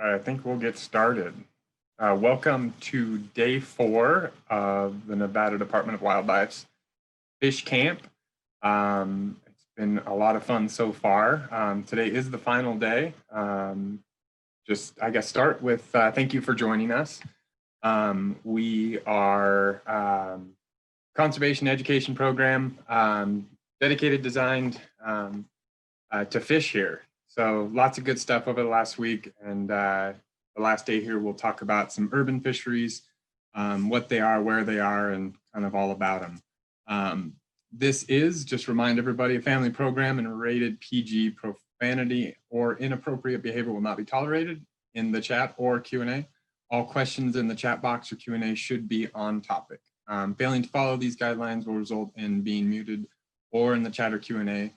I think we'll get started. Welcome to day 4 of the Nevada Department of Wildlife's Fish Camp. It's been a lot of fun so far. Today is the final day. I guess, start with thank you for joining us. We are conservation education program dedicated, designed to fish here. So lots of good stuff over the last week, and the last day here we'll talk about some urban fisheries, what they are, where they are, and kind of all about them. This is, just remind everybody, a family program, and rated PG. Profanity or inappropriate behavior will not be tolerated in the chat or Q&A. All questions in the chat box or Q&A should be on topic. Failing to follow these guidelines will result in being muted, or in the chat or Q&A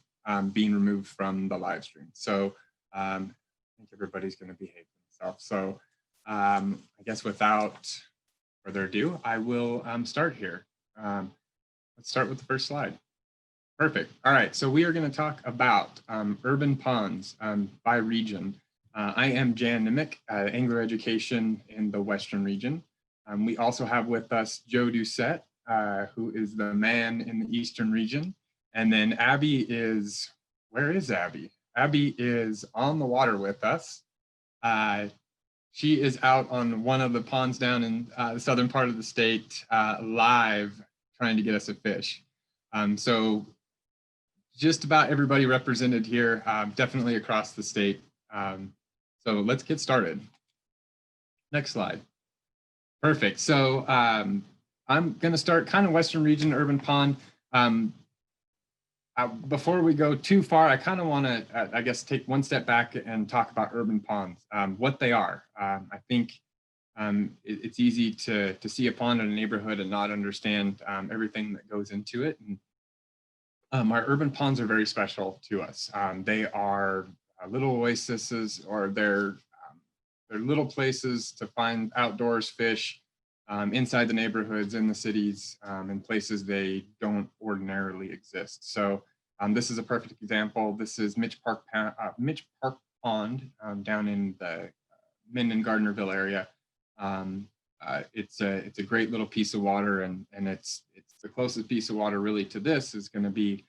being removed from the live stream. So I think everybody's going to behave themselves. So I guess without further ado, I will start here. Let's start with the first slide. Perfect. All right, so we are going to talk about urban ponds by region. I am Jan Nimick, Angler Education in the Western region. We also have with us Joe Doucette, who is the man in the Eastern region. And then Abby is, where is Abby? Abby is on the water with us. She is out on one of the ponds down in the southern part of the state, live, trying to get us a fish. So just about everybody represented here, definitely across the state. So let's get started. Next slide. Perfect. So I'm going to start kind of Western region, urban pond. Before we go too far, I kind of want to, I guess, take one step back and talk about urban ponds, what they are. I think it's easy to see a pond in a neighborhood and not understand everything that goes into it. And our urban ponds are very special to us. They are little oases, or they're little places to find outdoors fish inside the neighborhoods, in the cities, in places they don't ordinarily exist. So this is a perfect example. This is Mitch Park Pond down in the Minden Gardnerville area. It's a great little piece of water, and it's the closest piece of water really to this is going to be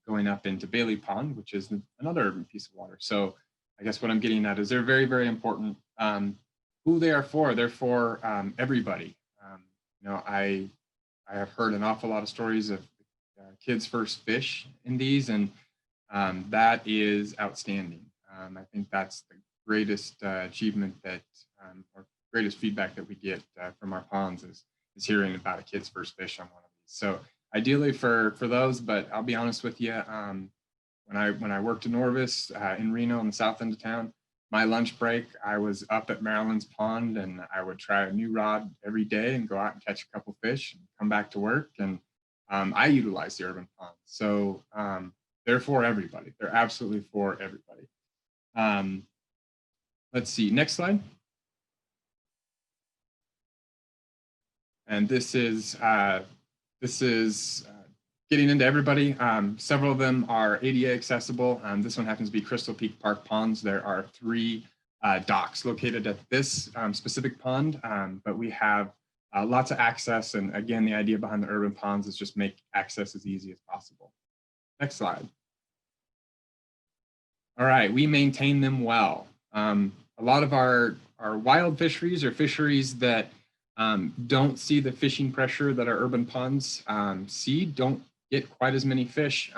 going up into Bailey Pond, which is another urban piece of water. So I guess what I'm getting at is they're very, very important. Who they are for, they're for everybody. I have heard an awful lot of stories of kids' first fish in these, and that is outstanding. I think that's the greatest achievement that, or greatest feedback that we get from our ponds is hearing about a kid's first fish on one of these. So ideally for those, but I'll be honest with you, when I worked in Orvis in Reno, in the south end of town, my lunch break, I was up at Maryland's Pond, and I would try a new rod every day and go out and catch a couple fish and come back to work. And I utilize the urban ponds. So they're for everybody. They're absolutely for everybody. Let's see, next slide. And this is getting into everybody. Several of them are ADA accessible. This one happens to be Crystal Peak Park Ponds. There are 3 docks located at this specific pond, but we have lots of access. And again, the idea behind the urban ponds is just make access as easy as possible. Next slide. All right, we maintain them well. A lot of our wild fisheries, or fisheries that don't see the fishing pressure that our urban ponds see, don't get quite as many fish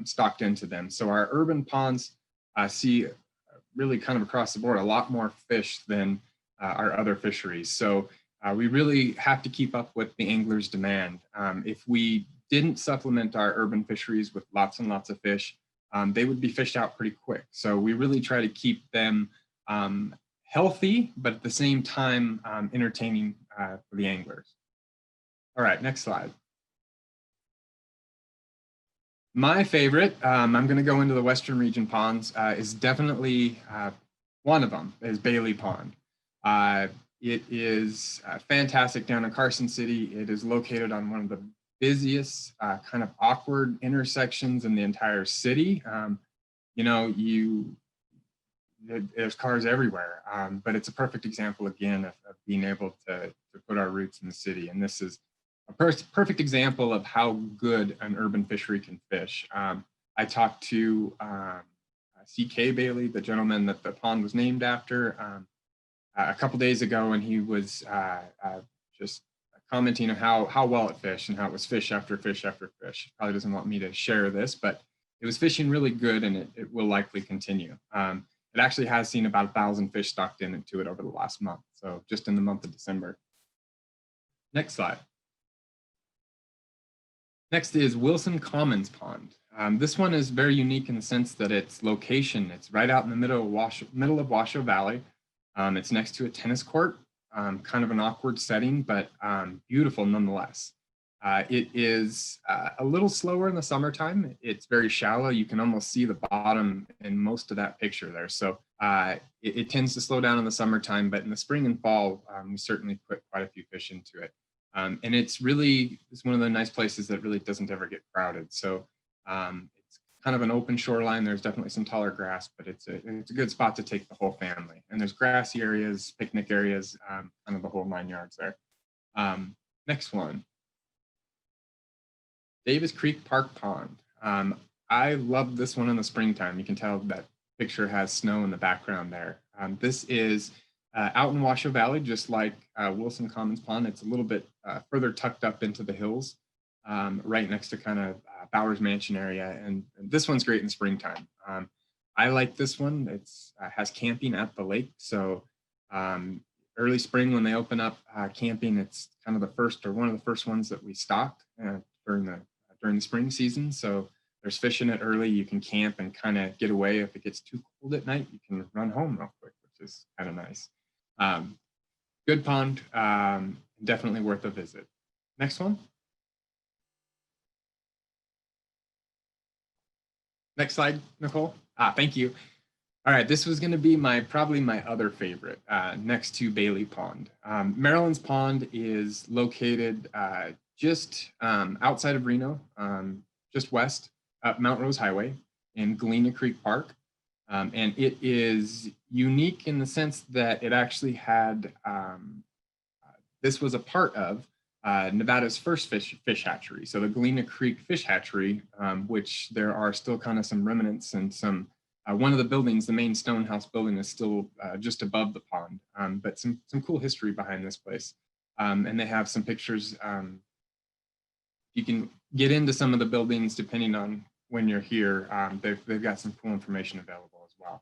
stocked into them. So our urban ponds see really kind of across the board a lot more fish than our other fisheries. So we really have to keep up with the anglers' demand. If we didn't supplement our urban fisheries with lots and lots of fish, they would be fished out pretty quick. So we really try to keep them healthy, but at the same time entertaining for the anglers. All right, next slide. My favorite, I'm going to go into the Western region ponds, is definitely one of them, is Bailey Pond. It is fantastic down in Carson City. It is located on one of the busiest, kind of awkward intersections in the entire city. You know, there's cars everywhere. But it's a perfect example again of being able to put our roots in the city. And this is a perfect example of how good an urban fishery can fish. I talked to C.K. Bailey, the gentleman that the pond was named after, a couple days ago, and he was just commenting on how well it fished and how it was fish after fish after fish. Probably doesn't want me to share this, but it was fishing really good, and it will likely continue. It actually has seen about 1,000 fish stocked into it over the last month, so just in the month of December. Next slide. Next is Wilson Commons Pond. This one is very unique in the sense that its location, it's right out in the middle of Washoe Valley. It's next to a tennis court, kind of an awkward setting, but beautiful nonetheless. It is a little slower in the summertime. It's very shallow. You can almost see the bottom in most of that picture there. So it tends to slow down in the summertime, but in the spring and fall, we certainly put quite a few fish into it. And it's one of the nice places that really doesn't ever get crowded. So it's kind of an open shoreline. There's definitely some taller grass, but it's a good spot to take the whole family. And there's grassy areas, picnic areas, kind of the whole 9 yards there. Next one. Davis Creek Park Pond. I love this one in the springtime. You can tell that picture has snow in the background there. This is out in Washoe Valley, just like Wilson Commons Pond. It's a little bit further tucked up into the hills, right next to kind of Bowers Mansion area. And this one's great in the springtime. I like this one. It's has camping at the lake. So early spring when they open up camping, it's kind of the first or one of the first ones that we stock during the spring season. So there's fish in it early. You can camp and kind of get away. If it gets too cold at night, you can run home real quick, which is kind of nice. Good pond, definitely worth a visit. Next one. Next slide, Nicole. Thank you. All right, this was going to be probably my other favorite, next to Bailey Pond. Maryland's Pond is located just outside of Reno, just west up Mount Rose Highway in Galena Creek Park. And it is unique in the sense that it actually had, this was a part of Nevada's first fish hatchery. So the Galena Creek Fish Hatchery, which there are still kind of some remnants and some, one of the buildings, the main stone house building is still just above the pond, but some cool history behind this place. And they have some pictures. You can get into some of the buildings depending on when you're here. They've got some cool information available as well.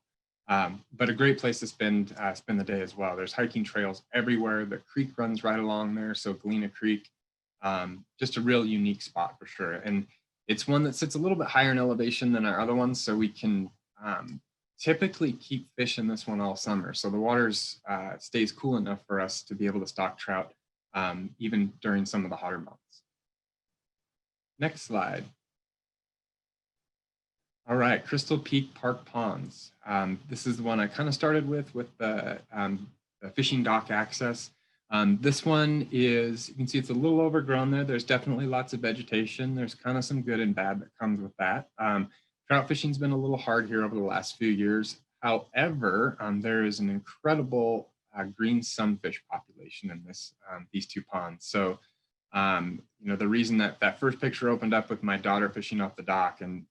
But a great place to spend the day as well. There's hiking trails everywhere. The creek runs right along there. So Galena Creek, just a real unique spot for sure. And it's one that sits a little bit higher in elevation than our other ones. So we can typically keep fish in this one all summer. So the water stays cool enough for us to be able to stock trout even during some of the hotter months. Next slide. All right, Crystal Peak Park Ponds. This is the one I kind of started with the fishing dock access. This one is, you can see it's a little overgrown there. There's definitely lots of vegetation. There's kind of some good and bad that comes with that. Trout fishing's been a little hard here over the last few years. However, there is an incredible green sunfish population in these two ponds. So, the reason that first picture opened up with my daughter fishing off the dock, and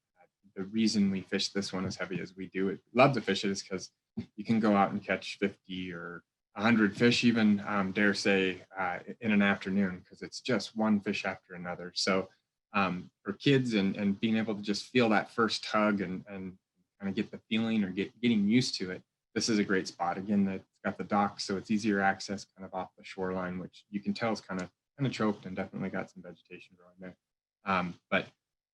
the reason we fish this one as heavy as we do, love to fish it, is because you can go out and catch 50 or 100 fish, even dare say, in an afternoon, because it's just one fish after another. So for kids and being able to just feel that first tug and kind of get the feeling or getting used to it, this is a great spot. Again, it's got the dock, so it's easier access kind of off the shoreline, which you can tell is kind of choked and definitely got some vegetation growing there. But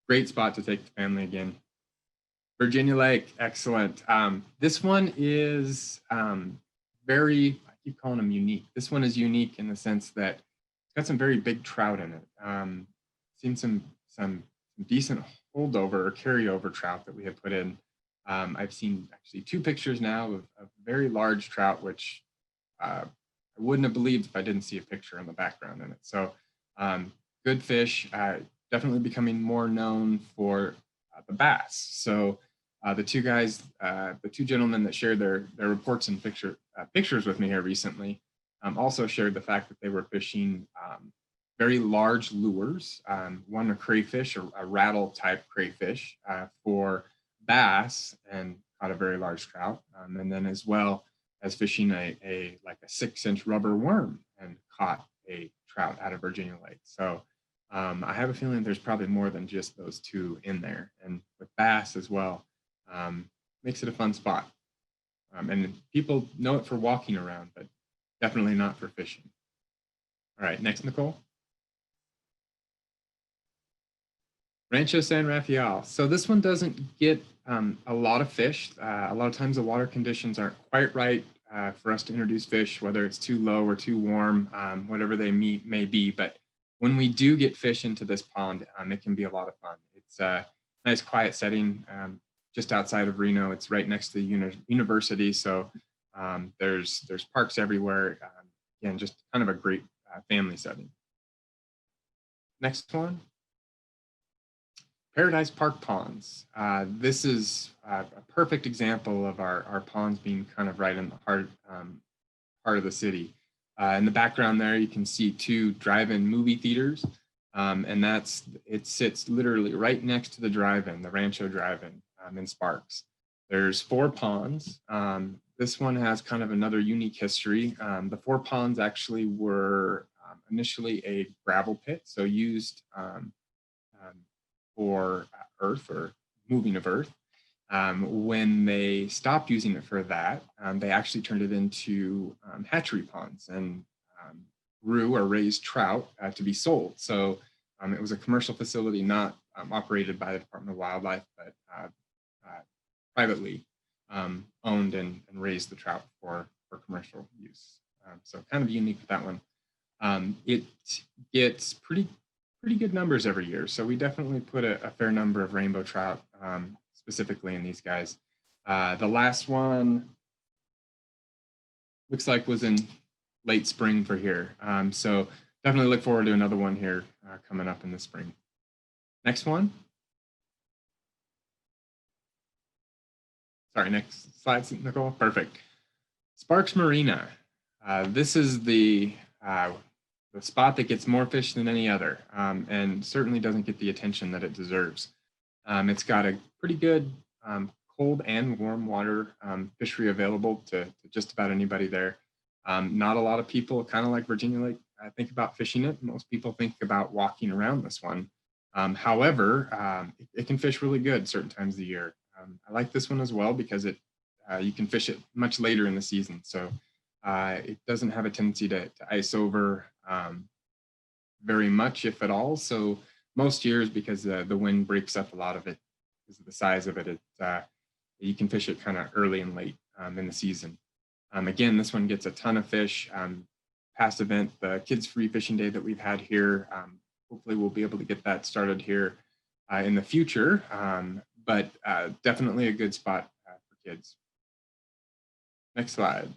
great spot to take the family again. Virginia Lake, excellent. This one is very, I keep calling them unique. This one is unique in the sense that it's got some very big trout in it. Seen some decent holdover or carryover trout that we have put in. I've seen actually 2 pictures now of very large trout, which I wouldn't have believed if I didn't see a picture in the background in it. So good fish, definitely becoming more known for the bass. So The two gentlemen that shared their reports and pictures with me here recently also shared the fact that they were fishing very large lures, one a crayfish, a rattle type crayfish for bass, and caught a very large trout, and then as well as fishing like a 6-inch rubber worm and caught a trout out of Virginia Lake. So I have a feeling there's probably more than just those two in there, and with bass as well, makes it a fun spot. And people know it for walking around, but definitely not for fishing. All right, next, Nicole. Rancho San Rafael. So this one doesn't get a lot of fish. A lot of times the water conditions aren't quite right for us to introduce fish, whether it's too low or too warm, whatever they may be. But when we do get fish into this pond, it can be a lot of fun. It's a nice quiet setting just outside of Reno. It's right next to the university. So there's parks everywhere. Again, just kind of a great family setting. Next one. Paradise Park Ponds. This is a perfect example of our ponds being kind of right in the heart of the city. In the background there, you can see 2 drive-in movie theaters, and it sits literally right next to the drive-in, the Rancho Drive-In in Sparks. There's 4 ponds. This one has kind of another unique history. The 4 ponds actually were initially a gravel pit, so used for earth or moving of earth. When they stopped using it for that, they actually turned it into hatchery ponds and grew or raised trout to be sold. So it was a commercial facility not operated by the Department of Wildlife, but privately owned and raised the trout for commercial use. So kind of unique with that one. It gets pretty good numbers every year. So we definitely put a fair number of rainbow trout specifically in these guys. The last one looks like was in late spring for here. So definitely look forward to another one here coming up in the spring. Next one. Sorry, next slide, Nicole. Perfect. Sparks Marina. This is the spot that gets more fish than any other, and certainly doesn't get the attention that it deserves. It's got a pretty good cold and warm water fishery available to just about anybody there. Not a lot of people, kind of like Virginia Lake, think about fishing it. Most people think about walking around this one. However, it can fish really good certain times of the year. I like this one as well because you can fish it much later in the season. So it doesn't have a tendency to ice over very much, if at all. So most years, because the wind breaks up a lot of it, because of the size of it, you can fish it kind of early and late in the season. Again, this one gets a ton of fish. Past event, the Kids Free Fishing Day that we've had here, hopefully we'll be able to get that started here in the future, but definitely a good spot for kids. Next slide.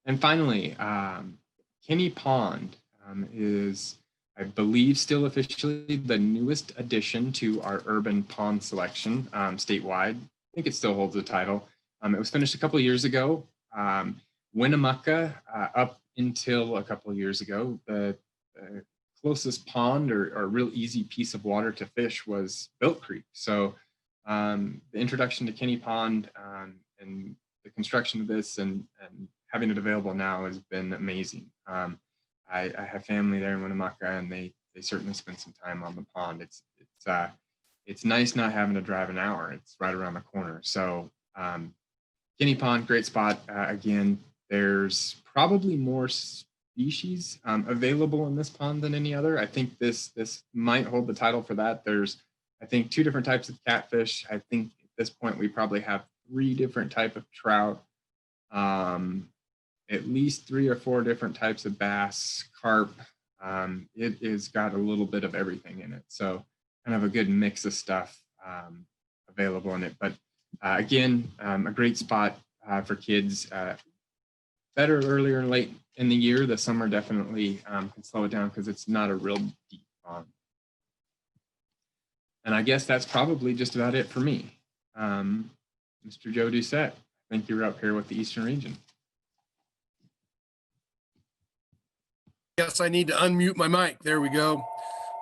And finally, Kinney Pond is, I believe, still officially the newest addition to our urban pond selection statewide. I think it still holds the title. It was finished a couple of years ago. Winnemucca, up until a couple of years ago, the closest pond or real easy piece of water to fish was Built Creek. So the introduction to Kinney Pond and the construction of this and having it available now has been amazing. I have family there in Winnemucca, and they certainly spend some time on the pond. It's nice not having to drive an hour. It's right around the corner. So Kinney Pond, great spot. Again, there's probably more species available in this pond than any other. I think this might hold the title for that. There's, I think, 2 different types of catfish. I think at this point we probably have 3 different types of trout, at least 3 or 4 different types of bass, carp. It has got a little bit of everything in it. So kind of a good mix of stuff available in it. But again, a great spot for kids. Better earlier and late in the year. The summer definitely can slow it down because it's not a real deep pond. And I guess that's probably just about it for me. Mr. Joe Doucette, I think you're up here with the Eastern region. Yes, I need to unmute my mic. There we go.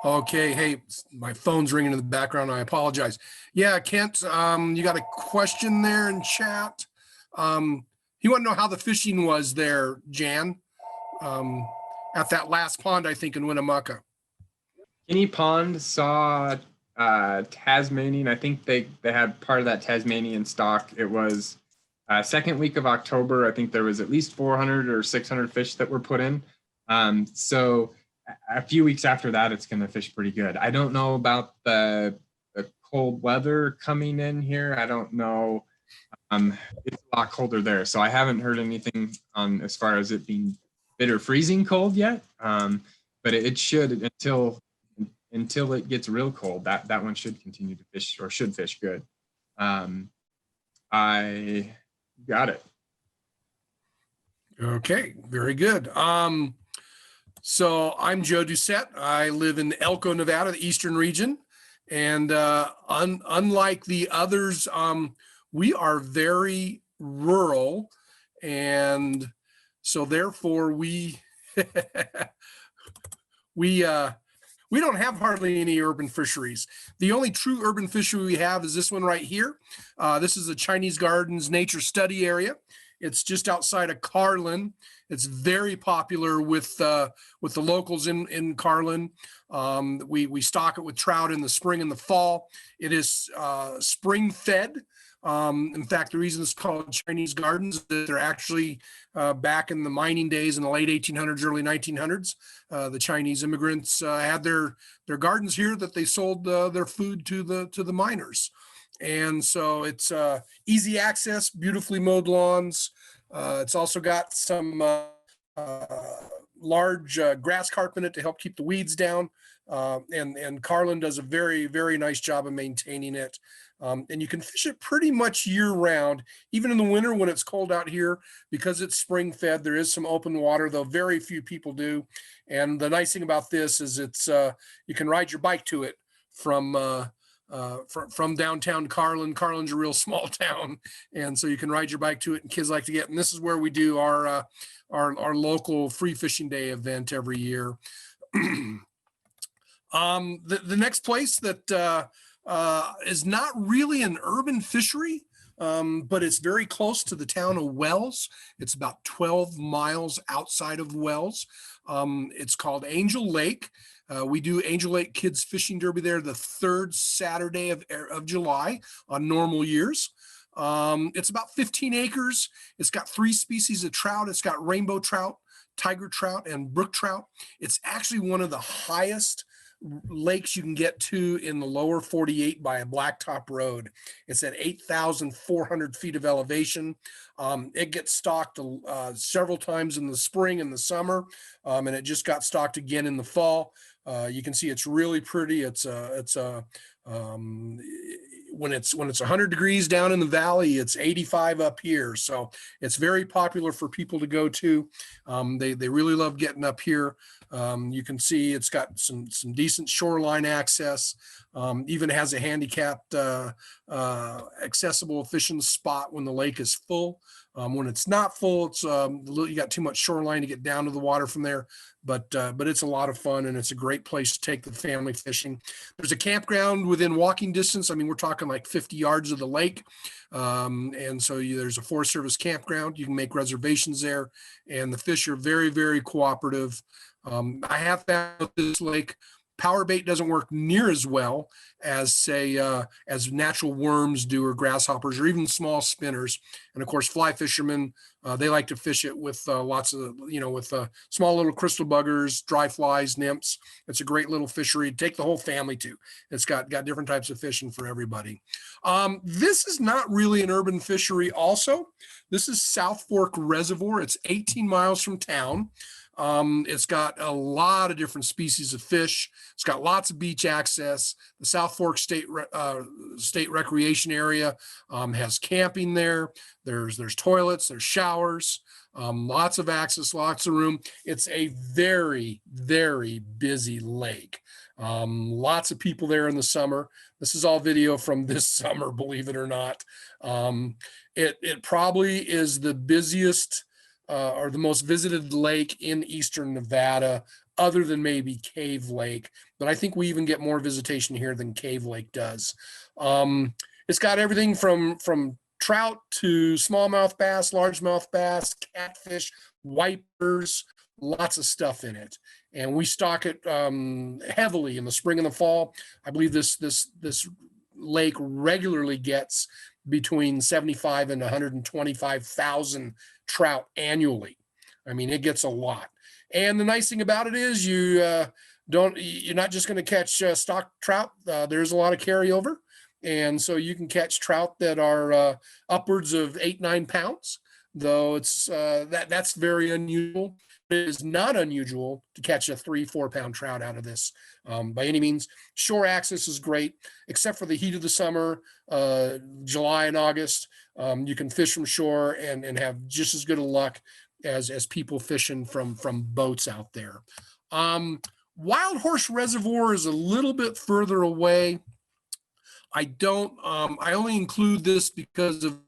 Okay. Hey, my phone's ringing in the background. I apologize. Yeah, Kent, you got a question there in chat. You want to know how the fishing was there, Jan, at that last pond, I think, in Winnemucca. Kinney Pond saw Tasmanian. I think they had part of that Tasmanian stock. It was second week of October. I think there was at least 400 or 600 fish that were put in. So a few weeks after that, it's going to fish pretty good. I don't know about the cold weather coming in here. I don't know. It's a lot colder there, so I haven't heard anything on as far as it being bitter freezing cold yet. But it should until it gets real cold. That one should continue to fish or should fish good. I got it. Okay, very good. So I'm Joe Doucette. I live in Elko, Nevada, the Eastern region. And unlike the others, we are very rural. And so therefore we, we don't have hardly any urban fisheries. The only true urban fishery we have is this one right here. This is the Chinese Gardens Nature Study Area. It's just outside of Carlin. It's very popular with the locals in Carlin. We stock it with trout in the spring and the fall. It is spring fed. In fact, the reason it's called Chinese Gardens is that they're actually back in the mining days in the late 1800s, early 1900s. The Chinese immigrants had their gardens here that they sold their food to the miners. And so it's easy access, beautifully mowed lawns. It's also got some large grass carp in it to help keep the weeds down. And Carlin does a very, very nice job of maintaining it. And you can fish it pretty much year round, even in the winter when it's cold out here, because it's spring fed. There is some open water, though very few people do. And the nice thing about this is it's you can ride your bike to it from downtown Carlin. Carlin's a real small town, and so you can ride your bike to it, and kids like to get. And this is where we do our local free fishing day event every year. The next place that is not really an urban fishery, but it's very close to the town of Wells. It's about 12 miles outside of Wells. It's called Angel Lake. We do Angel Lake Kids Fishing Derby there the third Saturday of July on normal years. It's about 15 acres. It's got 3 species of trout. It's got rainbow trout, tiger trout, and brook trout. It's actually one of the highest lakes you can get to in the lower 48 by a blacktop road. It's at 8,400 feet of elevation. It gets stocked several times in the spring and the summer, and it just got stocked again in the fall. You can see it's really pretty. When it's 100 degrees down in the valley, it's 85 up here. So it's very popular for people to go to. They really love getting up here. You can see it's got some decent shoreline access. Even has a handicapped accessible fishing spot when the lake is full. When it's not full, it's you got too much shoreline to get down to the water from there. But it's a lot of fun, and it's a great place to take the family fishing. There's a campground within walking distance. I mean, we're talking like 50 yards of the lake. And so there's a Forest Service campground. You can make reservations there, and the fish are very, very cooperative. I have found with this lake, power bait doesn't work near as well as, say, as natural worms do, or grasshoppers, or even small spinners. And of course, fly fishermen, they like to fish it with lots of, with small little crystal buggers, dry flies, nymphs. It's a great little fishery to take the whole family to. It's got different types of fishing for everybody. This is not really an urban fishery also. This is South Fork Reservoir. It's 18 miles from town. It's got a lot of different species of fish. It's got lots of beach access. The South Fork State Recreation Area has camping there. There's toilets, there's showers, lots of access, lots of room. It's a very, very busy lake. Lots of people there in the summer. This is all video from this summer, believe it or not. It probably is the busiest or the most visited lake in eastern Nevada, other than maybe Cave Lake. But I think we even get more visitation here than Cave Lake does. It's got everything from trout to smallmouth bass, largemouth bass, catfish, wipers, lots of stuff in it. And we stock it heavily in the spring and the fall. I believe this lake regularly gets between 75 and 125,000 trout annually. I mean, it gets a lot. And the nice thing about it is you're not just going to catch stock trout. There's a lot of carryover. And so you can catch trout that are upwards of 8-9 pounds, though that's very unusual. It is not unusual to catch a 3-4 pound trout out of this by any means. Shore access is great, except for the heat of the summer, July and August. You can fish from shore and have just as good a luck as people fishing from boats out there. Wild Horse Reservoir is a little bit further away. I only include this because of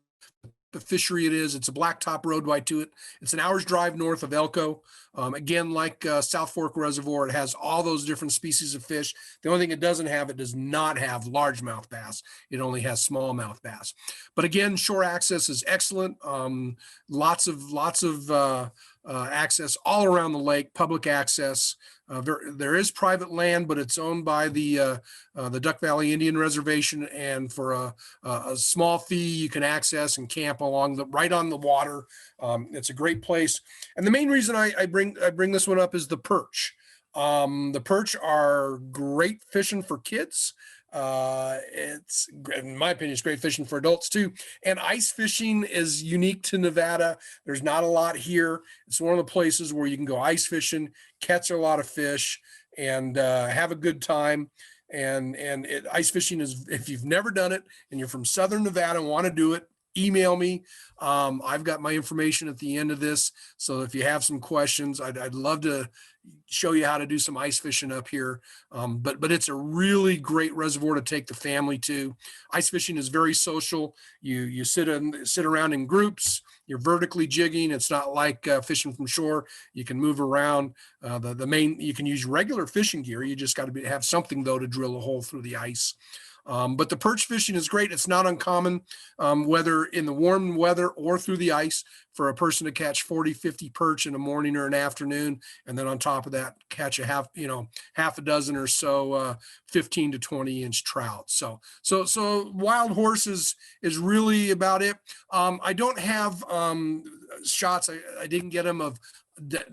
the fishery it is. It's a blacktop roadway to it. It's an hour's drive north of Elko. Again, like South Fork Reservoir, it has all those different species of fish. The only thing it does not have largemouth bass. It only has smallmouth bass. But again, shore access is excellent. Lots of access all around the lake, public access. There is private land, but it's owned by the Duck Valley Indian Reservation, and for a small fee, you can access and camp right on the water. It's a great place, and the main reason I bring this one up is the perch. The perch are great fishing for kids. It's, in my opinion, it's great fishing for adults too. And ice fishing is unique to Nevada. There's not a lot here. It's one of the places where you can go ice fishing, catch a lot of fish, and have a good time. And ice fishing is, if you've never done it and you're from Southern Nevada and want to do it, email me. I've got my information at the end of this. So if you have some questions, I'd love to show you how to do some ice fishing up here. But it's a really great reservoir to take the family to. Ice fishing is very social. You sit around in groups. You're vertically jigging. It's not like fishing from shore. You can move around. You can use regular fishing gear. You just got to have something though to drill a hole through the ice. But the perch fishing is great. It's not uncommon, whether in the warm weather or through the ice, for a person to catch 40, 50 perch in a morning or an afternoon. And then on top of that, catch half a dozen or so 15 to 20 inch trout. So Wild Horse is really about it. I don't have shots. I didn't get them of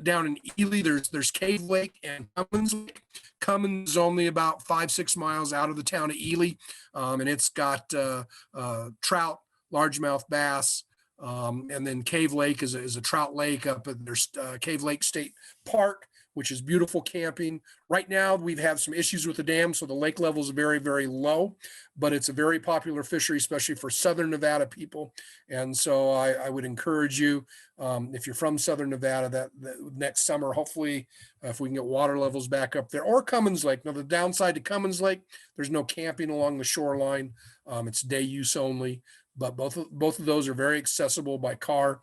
down in Ely. There's Cave Lake and Cummins Lake. Cummins is only about 5-6 miles out of the town of Ely, and it's got trout, largemouth bass, and then Cave Lake is a trout lake up at there's Cave Lake State Park, which is beautiful camping. Right now, we've had some issues with the dam, so the lake level is very, very low, but it's a very popular fishery, especially for Southern Nevada people. And so I would encourage you, if you're from Southern Nevada, that next summer, hopefully, if we can get water levels back up there, or Cummins Lake. Now, the downside to Cummins Lake, there's no camping along the shoreline. It's day use only. But both of those are very accessible by car.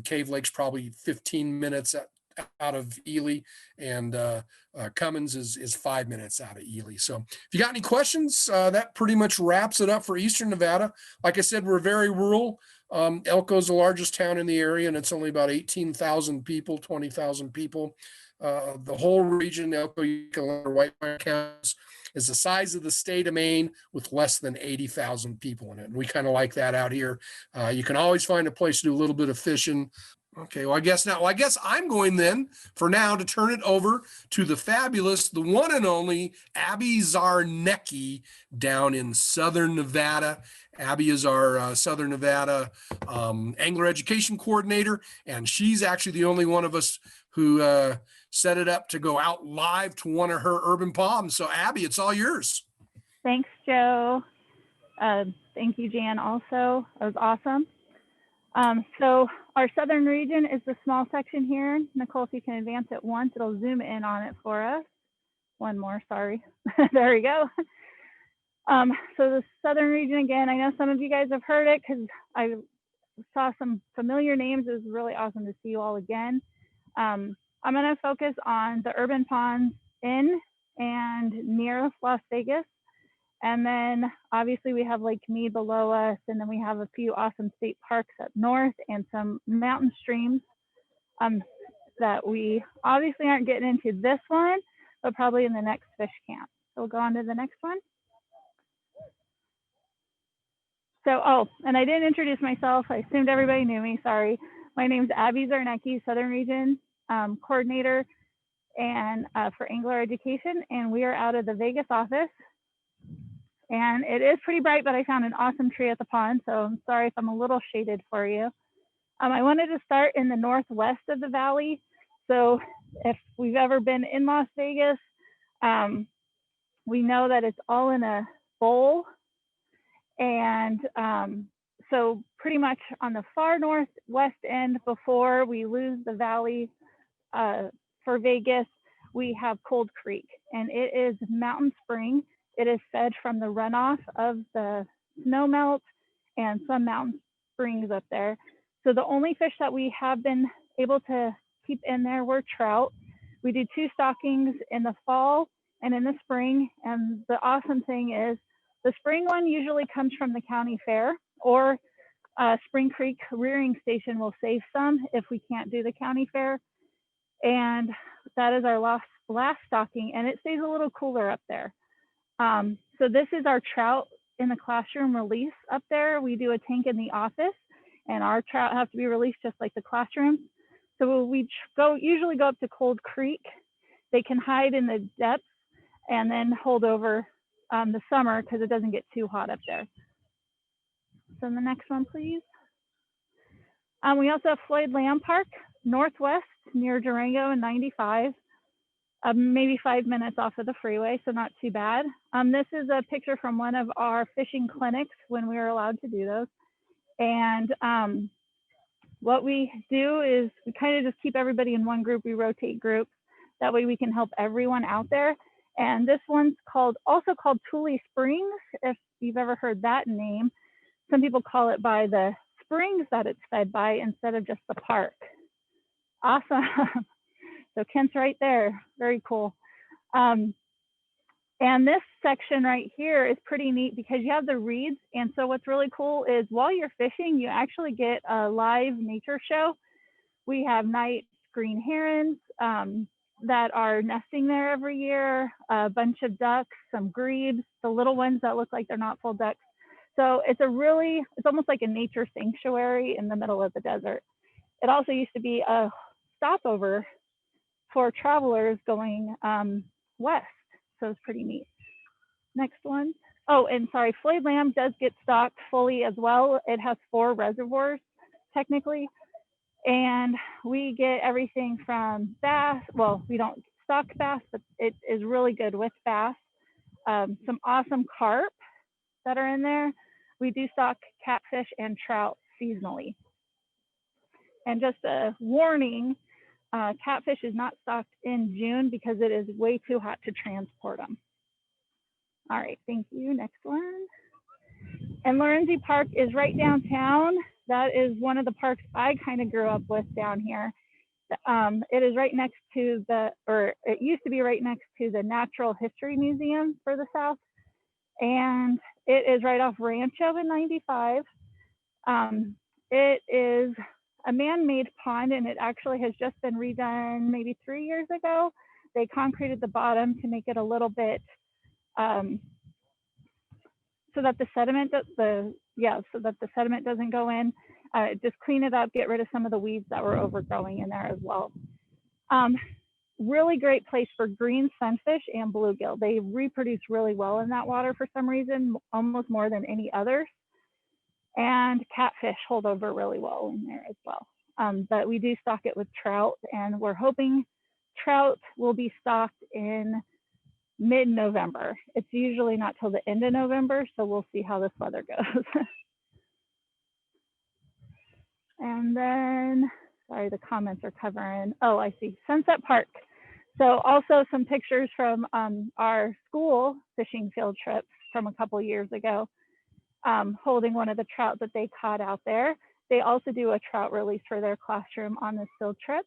Cave Lake's probably 15 minutes out of Ely, and Cummins is 5 minutes out of Ely. So if you got any questions, that pretty much wraps it up for Eastern Nevada. Like I said, we're very rural. Elko's the largest town in the area, and it's only about 18,000 people, 20,000 people. The whole region, Elko, White counties, is the size of the state of Maine with less than 80,000 people in it. And we kind of like that out here. You can always find a place to do a little bit of fishing. Okay, well, I guess I'm going then for now to turn it over to the fabulous, the one and only Abby Zarnecki down in Southern Nevada. Abby is our Southern Nevada angler education coordinator, and she's actually the only one of us who set it up to go out live to one of her urban ponds. So, Abby, it's all yours. Thanks, Joe. Thank you, Jan, also. That was awesome. So our southern region is the small section here. Nicole, if you can advance it once, it'll zoom in on it for us. One more, sorry. There we go. So the southern region, again, I know some of you guys have heard it because I saw some familiar names. It was really awesome to see you all again. I'm going to focus on the urban ponds in and near Las Vegas. And then obviously we have Lake Mead below us, and then we have a few awesome state parks up north and some mountain streams that we obviously aren't getting into this one, but probably in the next fish camp. So we'll go on to the next one. So, oh, and I didn't introduce myself. I assumed everybody knew me, sorry. My name's Abby Zarnecki, Southern Region Coordinator and for Angler Education, and we are out of the Vegas office. And it is pretty bright, but I found an awesome tree at the pond, so I'm sorry if I'm a little shaded for you. I wanted to start in the northwest of the valley. So if we've ever been in Las Vegas, we know that it's all in a bowl. And so pretty much on the far northwest end, before we lose the valley for Vegas, we have Cold Creek, and it is mountain spring. It is fed from the runoff of the snow melt and some mountain springs up there. So the only fish that we have been able to keep in there were trout. We do 2 stockings in the fall and in the spring. And the awesome thing is the spring one usually comes from the county fair, or Spring Creek rearing station will save some if we can't do the county fair. And that is our last stocking, and it stays a little cooler up there. So this is our trout in the classroom release up there. We do a tank in the office, and our trout have to be released just like the classroom. So we usually go up to Cold Creek. They can hide in the depths and then hold over the summer because it doesn't get too hot up there. So the next one, please. We also have Floyd Land Park, northwest near Durango and 95. Maybe 5 minutes off of the freeway, so not too bad. This is a picture from one of our fishing clinics when we were allowed to do those. And what we do is we kind of just keep everybody in one group. We rotate groups. That way we can help everyone out there. And this one's also called Tule Springs, if you've ever heard that name. Some people call it by the springs that it's fed by instead of just the park. Awesome. So Kent's right there, very cool. And this section right here is pretty neat because you have the reeds. And so what's really cool is while you're fishing, you actually get a live nature show. We have night green herons that are nesting there every year, a bunch of ducks, some grebes, the little ones that look like they're not full ducks. So it's almost like a nature sanctuary in the middle of the desert. It also used to be a stopover for travelers going west. So it's pretty neat. Next one. Oh, and sorry, Floyd Lamb does get stocked fully as well. It has 4 reservoirs technically. And we get everything from bass. Well, we don't stock bass, but it is really good with bass. Some awesome carp that are in there. We do stock catfish and trout seasonally. And just a warning, catfish is not stocked in June because it is way too hot to transport them. All right, thank you. Next one. And Lorenzi Park is right downtown. That is one of the parks I kind of grew up with down here. It is right next to it used to be right next to the Natural History Museum for the South. And it is right off Rancho in 95. It is a man-made pond, and it actually has just been redone maybe 3 years ago. They concreted the bottom to make it a little bit so that the sediment doesn't go in. just clean it up, get rid of some of the weeds that were overgrowing in there as well. Really great place for green sunfish and bluegill. They reproduce really well in that water for some reason, almost more than any others. And catfish hold over really well in there as well. But we do stock it with trout, and we're hoping trout will be stocked in mid-November. It's usually not till the end of November, so we'll see how this weather goes. And then, sorry, the comments are covering. Oh, I see, Sunset Park. So also some pictures from our school fishing field trips from a couple years ago, holding one of the trout that they caught out there. They also do a trout release for their classroom on this field trip.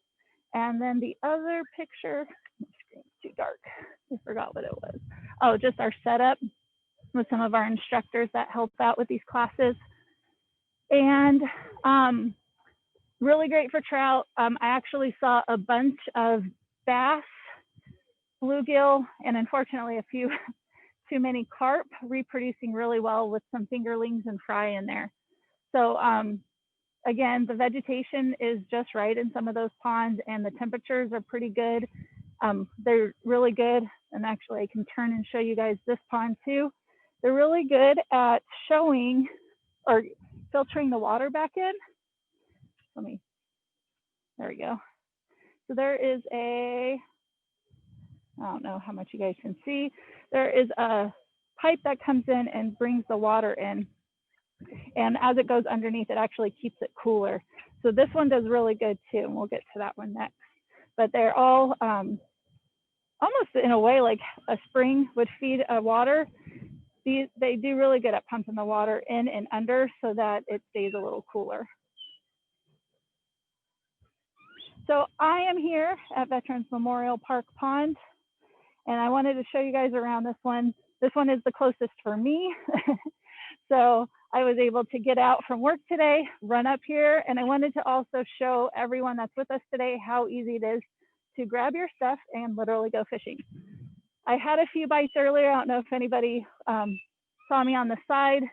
And then the other picture, my screen's too dark, I forgot what it was. Oh, just our setup with some of our instructors that help out with these classes. And really great for trout. I actually saw a bunch of bass, bluegill, and unfortunately a few too many carp reproducing really well with some fingerlings and fry in there. So again, the vegetation is just right in some of those ponds, and the temperatures are pretty good. They're really good. And actually I can turn and show you guys this pond too. They're really good at showing or filtering the water back in. There we go. So there is I don't know how much you guys can see. There is a pipe that comes in and brings the water in. And as it goes underneath, it actually keeps it cooler. So this one does really good too, and we'll get to that one next. But they're all almost in a way like a spring would feed water. They do really good at pumping the water in and under so that it stays a little cooler. So I am here at Veterans Memorial Park Pond, and I wanted to show you guys around this one. This one is the closest for me. So I was able to get out from work today, run up here, and I wanted to also show everyone that's with us today how easy it is to grab your stuff and literally go fishing. I had a few bites earlier. I don't know if anybody saw me on the side.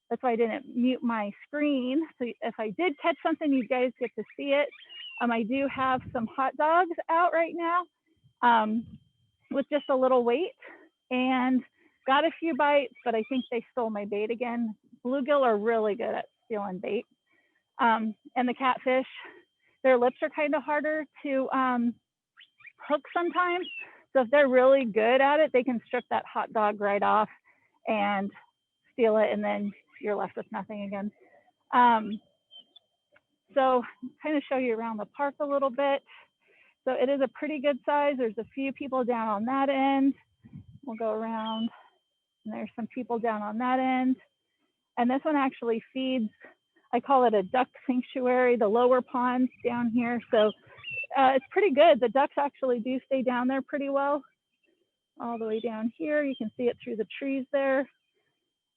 That's why I didn't mute my screen. So if I did catch something, you guys get to see it. I do have some hot dogs out right now with just a little weight, and got a few bites, but I think they stole my bait again. Bluegill are really good at stealing bait. And the catfish, their lips are kind of harder to hook sometimes. So if they're really good at it, they can strip that hot dog right off and steal it, and then you're left with nothing again. So kind of show you around the park a little bit. So it is a pretty good size. There's a few people down on that end. We'll go around, and there's some people down on that end. And this one actually feeds, I call it a duck sanctuary, the lower ponds down here. So it's pretty good. The ducks actually do stay down there pretty well. All the way down here, you can see it through the trees there.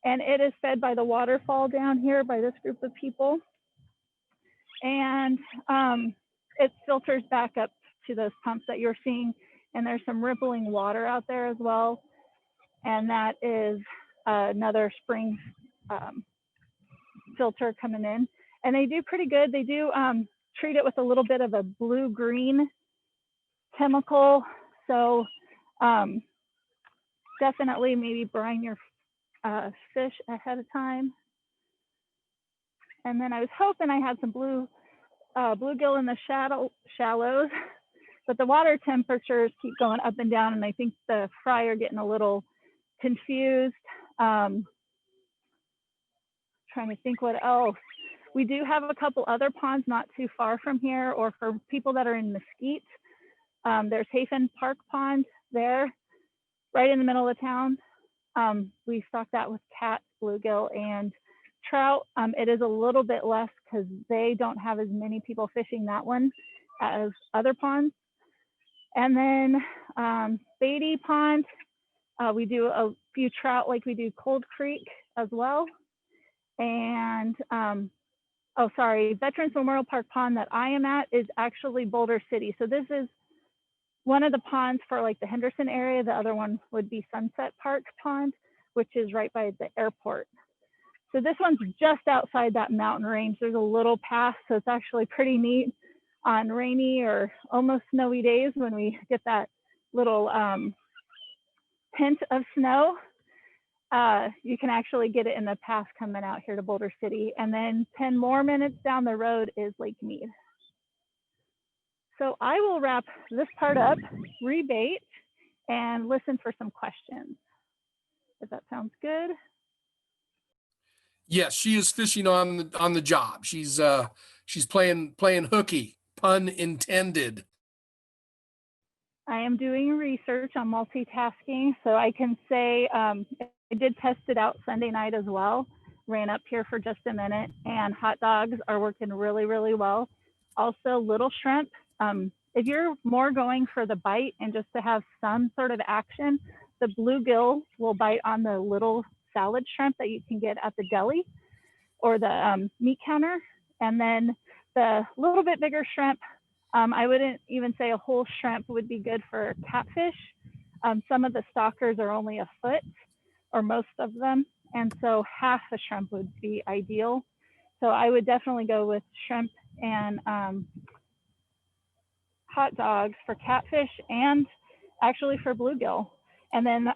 And it is fed by the waterfall down here by this group of people. And it filters back up to those pumps that you're seeing. And there's some rippling water out there as well. And that is another spring filter coming in. And they do pretty good. They do treat it with a little bit of a blue-green chemical. So definitely maybe brine your fish ahead of time. And then I was hoping I had some bluegill in the shallows, but the water temperatures keep going up and down, and I think the fry are getting a little confused. Trying to think what else. We do have a couple other ponds not too far from here, or for people that are in Mesquite. There's Hafen Park Pond there, right in the middle of town. We stock that with cats, bluegill, and trout. It is a little bit less because they don't have as many people fishing that one as other ponds. And then Beatty Pond, we do a few trout like we do Cold Creek as well. And Veterans Memorial Park Pond that I am at is actually Boulder City. So this is one of the ponds for like the Henderson area. The other one would be Sunset Park Pond, which is right by the airport. So this one's just outside that mountain range. There's a little path, so it's actually pretty neat on rainy or almost snowy days when we get that little hint of snow. You can actually get it in the path coming out here to Boulder City. And then 10 more minutes down the road is Lake Mead. So I will wrap this part up, rebait, and listen for some questions. If that sounds good. Yes, she is fishing on the job. She's playing hooky, pun intended. I am doing research on multitasking, so I can say I did test it out Sunday night as well. Ran up here for just a minute, and hot dogs are working really, really well. Also, little shrimp. If you're more going for the bite and just to have some sort of action, the bluegill will bite on the little salad shrimp that you can get at the deli or the meat counter. And then the little bit bigger shrimp, I wouldn't even say a whole shrimp would be good for catfish. Some of the stalkers are only a foot, or most of them. And so half a shrimp would be ideal. So I would definitely go with shrimp and hot dogs for catfish and actually for bluegill. And then,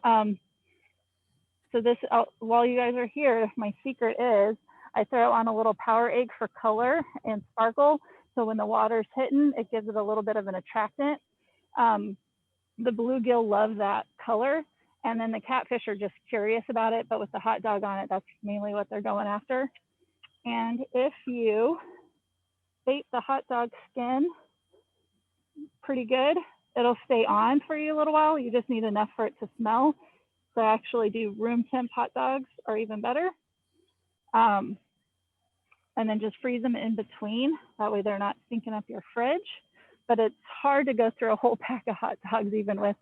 so this, while you guys are here, my secret is I throw on a little power egg for color and sparkle. So when the water's hitting, it gives it a little bit of an attractant. The bluegill love that color. And then the catfish are just curious about it, but with the hot dog on it, that's mainly what they're going after. And if you bait the hot dog skin pretty good, it'll stay on for you a little while. You just need enough for it to smell. So I actually do room temp hot dogs are even better. And then just freeze them in between. That way they're not stinking up your fridge. But it's hard to go through a whole pack of hot dogs even with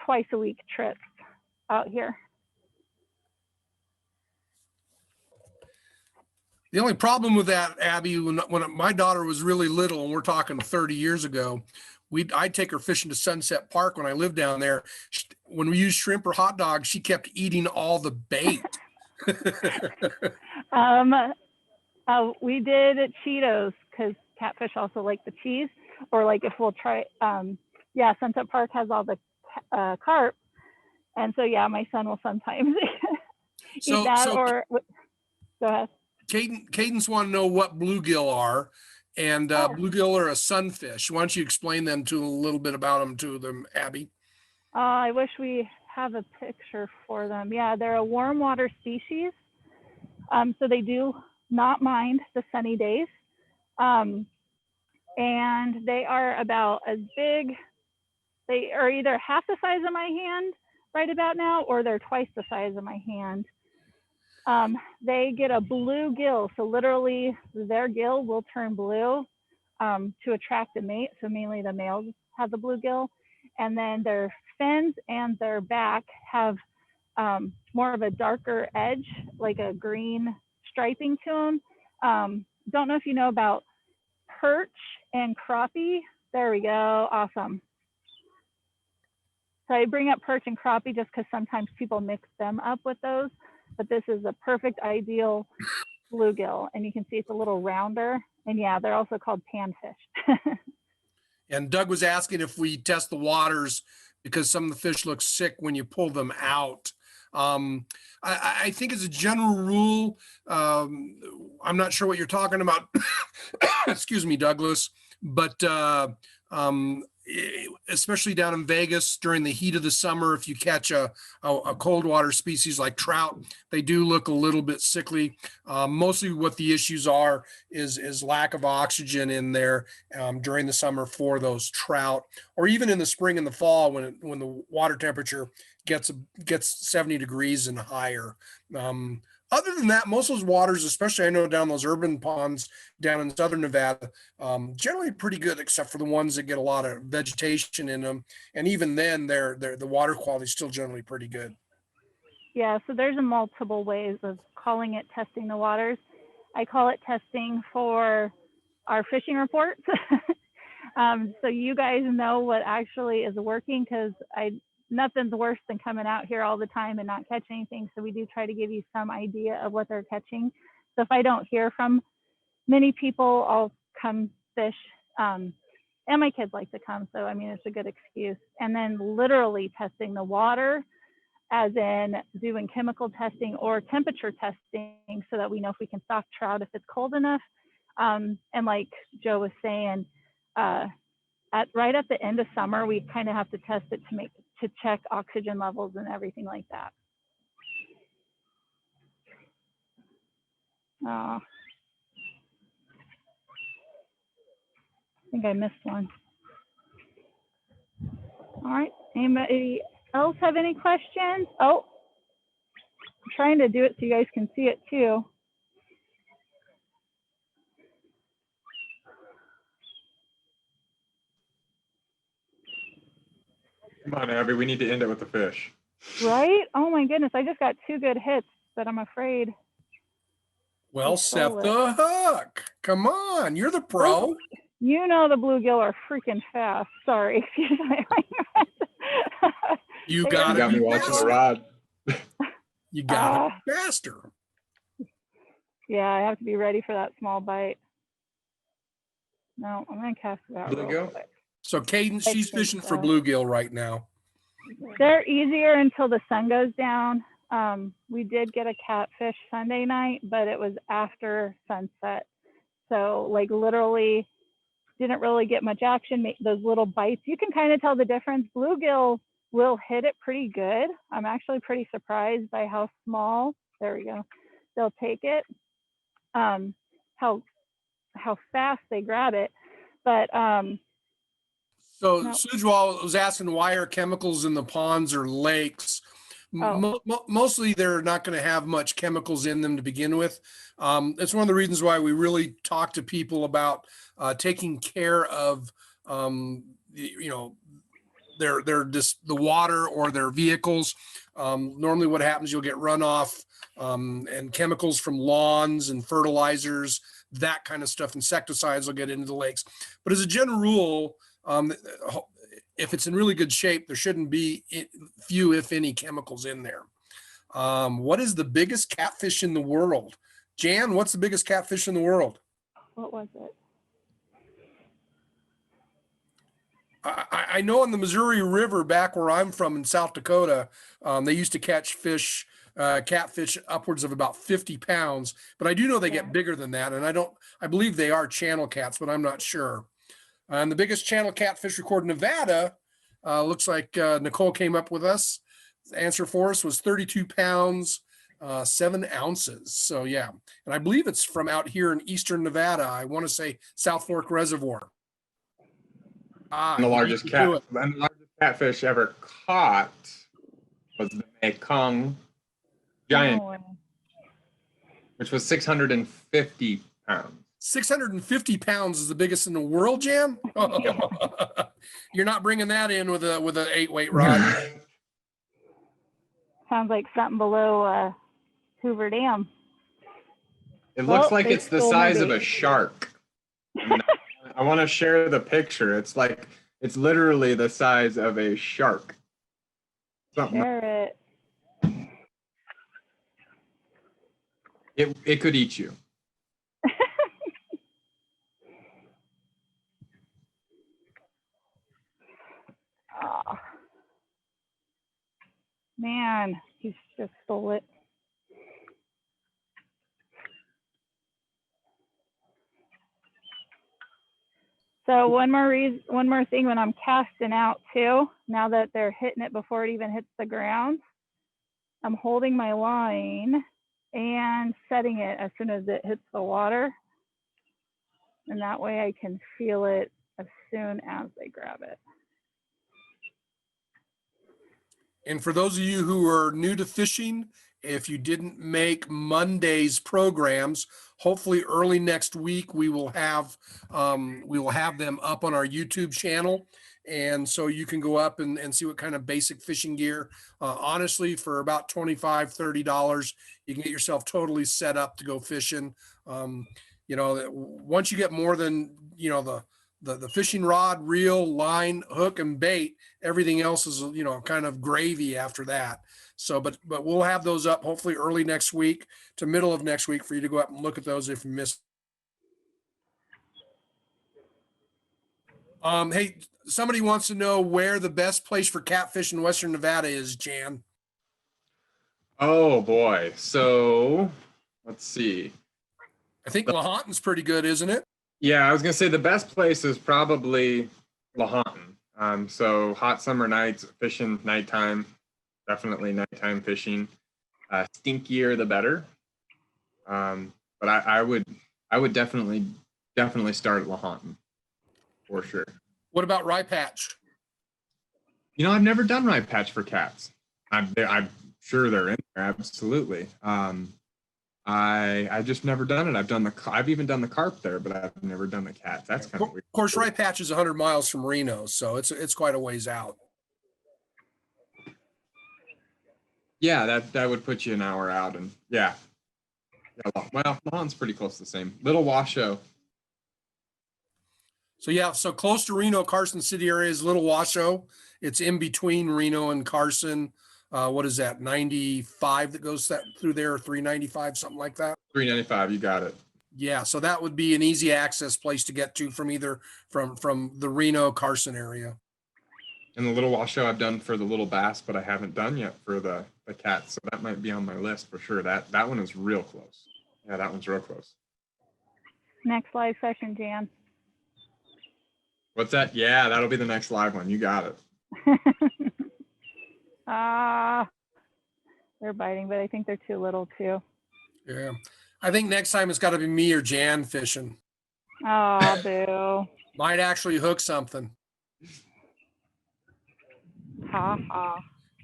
twice a week trips out here. The only problem with that, Abby, when my daughter was really little, and we're talking 30 years ago, I'd take her fishing to Sunset Park when I lived down there. When we used shrimp or hot dogs, she kept eating all the bait. We did Cheetos because catfish also like the cheese, or like if we'll try, Sunset Park has all the carp. And so, yeah, my son will sometimes eat that or go ahead. Cadence want to know what bluegill are, and bluegill are a sunfish. Why don't you explain them a little bit about them to them, Abby? I wish we have a picture for them. Yeah, they're a warm water species. So they do not mind the sunny days. And they are about as big, they are either half the size of my hand right about now, or they're twice the size of my hand. They get a blue gill. So literally their gill will turn blue to attract a mate. So mainly the males have the blue gill. And then their fins and their back have more of a darker edge, like a green striping to them. Don't know if you know about perch and crappie. There we go. Awesome. So I bring up perch and crappie just because sometimes people mix them up with those, but this is a perfect ideal bluegill. And you can see it's a little rounder. And yeah, they're also called panfish. And Doug was asking if we test the waters because some of the fish look sick when you pull them out. I think as a general rule, I'm not sure what you're talking about. Excuse me, Douglas, but especially down in Vegas during the heat of the summer, if you catch a cold water species like trout, they do look a little bit sickly. Mostly what the issues are is lack of oxygen in there during the summer for those trout, or even in the spring and the fall when the water temperature gets 70 degrees and higher. Other than that, most of those waters, especially I know down those urban ponds down in southern Nevada, generally pretty good, except for the ones that get a lot of vegetation in them. And even then, the water quality is still generally pretty good. Yeah, so there's multiple ways of calling it testing the waters. I call it testing for our fishing reports. So you guys know what actually is working, because nothing's worse than coming out here all the time and not catching anything. So we do try to give you some idea of what they're catching. So if I don't hear from many people, I'll come fish. And my kids like to come. So, I mean, it's a good excuse. And then literally testing the water, as in doing chemical testing or temperature testing so that we know if we can stock trout if it's cold enough. And like Joe was saying, right at the end of summer, we kind of have to test it to check oxygen levels and everything like that. I think I missed one. All right, anybody else have any questions? Oh, I'm trying to do it so you guys can see it too. Come on, Abby, we need to end it with the fish. Right? Oh my goodness, I just got 2 good hits, but I'm afraid. Well, set the hook. Come on, you're the pro. You know the bluegill are freaking fast. Sorry, excuse my language. You got me watching the rod. You got it faster. Yeah, I have to be ready for that small bite. No, I'm gonna cast it out. Bluegill? So Cadence, she's fishing for bluegill right now. They're easier until the sun goes down. We did get a catfish Sunday night, but it was after sunset. So like literally didn't really get much action. Those little bites, you can kind of tell the difference. Bluegill will hit it pretty good. I'm actually pretty surprised by how small, there we go, they'll take it. How fast they grab it. But so no. Sujwal was asking, why are chemicals in the ponds or lakes? Mostly they're not going to have much chemicals in them to begin with. It's one of the reasons why we really talk to people about taking care of the water or their vehicles. Normally what happens, you'll get runoff and chemicals from lawns and fertilizers, that kind of stuff. Insecticides will get into the lakes. But as a general rule, if it's in really good shape, there shouldn't be few, if any, chemicals in there. What is the biggest catfish in the world? Jan, what's the biggest catfish in the world? What was it? I know on the Missouri River, back where I'm from in South Dakota, they used to catch catfish upwards of about 50 pounds, but I do know they get bigger than that. And I believe they are channel cats, but I'm not sure. And the biggest channel catfish recorded in Nevada, looks like Nicole came up with us. The answer for us was 32 pounds, 7 ounces. So yeah, and I believe it's from out here in eastern Nevada. I want to say South Fork Reservoir. And the largest catfish ever caught was the Mekong giant, which was 650 pounds. 650 pounds is the biggest in the world, Jan? You're not bringing that in with an 8-weight rod. Sounds like something below Hoover Dam. It looks like it's the size of a shark. I want to share the picture. It's literally the size of a shark. Share it. It could eat you. Oh, man, he just stole it. So one more thing, when I'm casting out too, now that they're hitting it before it even hits the ground, I'm holding my line and setting it as soon as it hits the water. And that way I can feel it as soon as they grab it. And for those of you who are new to fishing, if you didn't make Monday's programs, hopefully early next week we will have them up on our YouTube channel, and so you can go up and see what kind of basic fishing gear. Honestly, for about $25-$30, you can get yourself totally set up to go fishing. Once you get more than the the fishing rod, reel, line, hook, and bait. Everything else is, kind of gravy after that. So, but we'll have those up hopefully early next week to middle of next week for you to go out and look at those if you missed. Hey, somebody wants to know where the best place for catfish in Western Nevada is, Jan. Oh boy. So let's see. I think Lahontan's pretty good, isn't it? Yeah, I was gonna say the best place is probably Lahontan. So hot summer nights, fishing nighttime, definitely nighttime fishing. Stinkier the better. But I would definitely start at Lahontan for sure. What about Rye Patch? I've never done Rye Patch for cats. I'm sure they're in there, absolutely. I just never done it. I've even done the carp there, but I've never done the cats. That's kind of weird. Of course, Rye Patch is 100 miles from Reno, so it's quite a ways out. Yeah, that would put you an hour out, and yeah. Well, Lahontan's pretty close to the same. Little Washoe. So yeah, so close to Reno, Carson City area is Little Washoe. It's in between Reno and Carson. What is that? 95 that goes through there, 395, something like that. 395, you got it. Yeah, so that would be an easy access place to get to from either from the Reno Carson area. And the Little Washoe I've done for the little bass, but I haven't done yet for the cats. So that might be on my list for sure. That one is real close. Yeah, that one's real close. Next live session, Jan. What's that? Yeah, that'll be the next live one. You got it. They're biting, but I think they're too little too. Yeah. I think next time it's got to be me or Jan fishing. Oh, boo. Might actually hook something. Ha ha.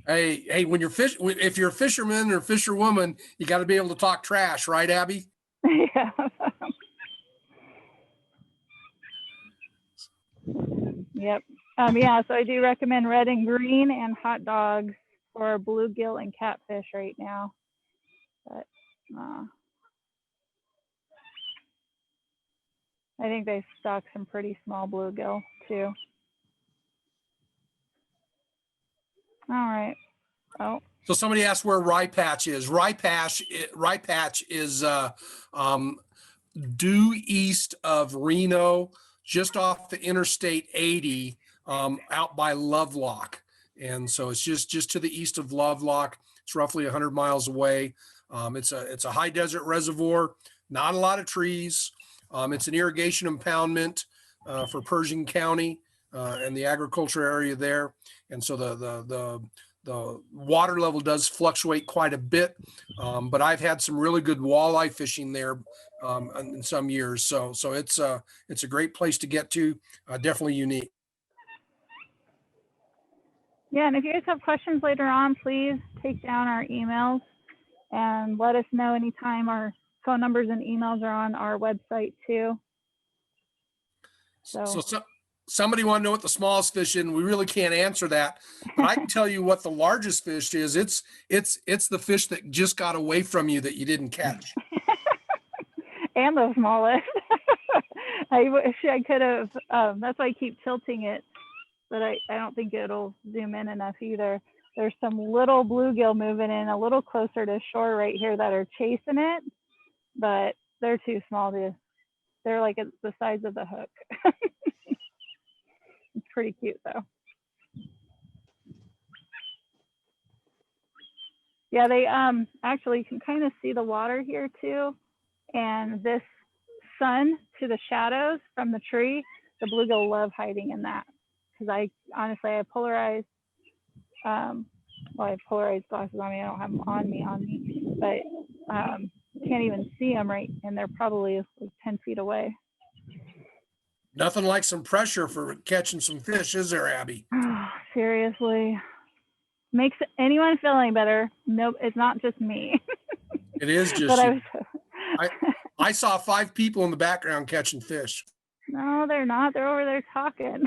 Hey, if you're a fisherman or fisherwoman, you got to be able to talk trash, right, Abby? Yeah. Yep. Yeah, so I do recommend red and green and hot dogs for bluegill and catfish right now. But I think they stock some pretty small bluegill too. All right. Oh. So somebody asked where Rye Patch is. Rye Patch is due east of Reno, just off the Interstate 80, out by Lovelock. And so it's just to the east of Lovelock. It's roughly 100 miles away. It's a high desert reservoir, not a lot of trees. It's an irrigation impoundment for Pershing County and the agriculture area there. And so the water level does fluctuate quite a bit, but I've had some really good walleye fishing there in some years. So it's a great place to get to, definitely unique. Yeah, and if you guys have questions later on, please take down our emails and let us know anytime. Our phone numbers and emails are on our website too. So somebody want to know what the smallest fish is, and we really can't answer that. But I can tell you what the largest fish is. It's the fish that just got away from you that you didn't catch. And the smallest. I wish I could have. That's why I keep tilting it, but I don't think it'll zoom in enough either. There's some little bluegill moving in a little closer to shore right here that are chasing it, but they're too small to. They're like the size of the hook. It's pretty cute though. Yeah, they actually you can kind of see the water here too. And this sun to the shadows from the tree, the bluegill love hiding in that. Because I have polarized, I have polarized glasses on me. I don't have them on me, but can't even see them right. And they're probably like 10 feet away. Nothing like some pressure for catching some fish, is there, Abby? Oh, seriously. Makes anyone feel any better. Nope, it's not just me. It is just you. I saw 5 people in the background catching fish. No, they're not. They're over there talking.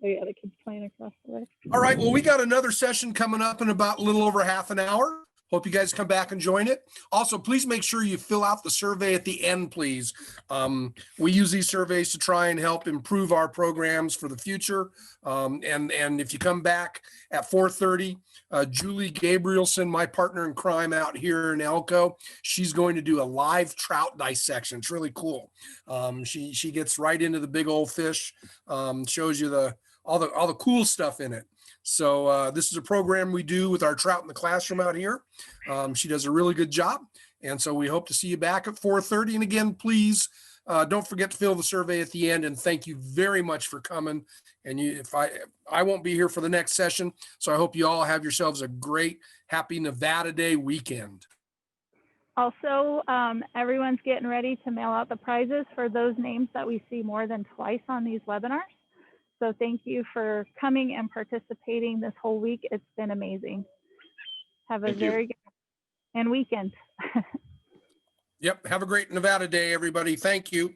Oh yeah, the kids playing across the way. All right, well, we got another session coming up in about a little over half an hour. Hope you guys come back and join it. Also, please make sure you fill out the survey at the end, please. We use these surveys to try and help improve our programs for the future. And if you come back at 4:30, Julie Gabrielson, my partner in crime out here in Elko, she's going to do a live trout dissection. It's really cool. She gets right into the big old fish, shows you all the cool stuff in it. So this is a program we do with our trout in the classroom out here. She does a really good job. And so we hope to see you back at 4:30. And again, please don't forget to fill the survey at the end. And thank you very much for coming. And I won't be here for the next session. So I hope you all have yourselves a great, happy Nevada Day weekend. Also, everyone's getting ready to mail out the prizes for those names that we see more than twice on these webinars. So thank you for coming and participating this whole week. It's been amazing. Have a very good and weekend. Yep. Have a great Nevada Day, everybody. Thank you.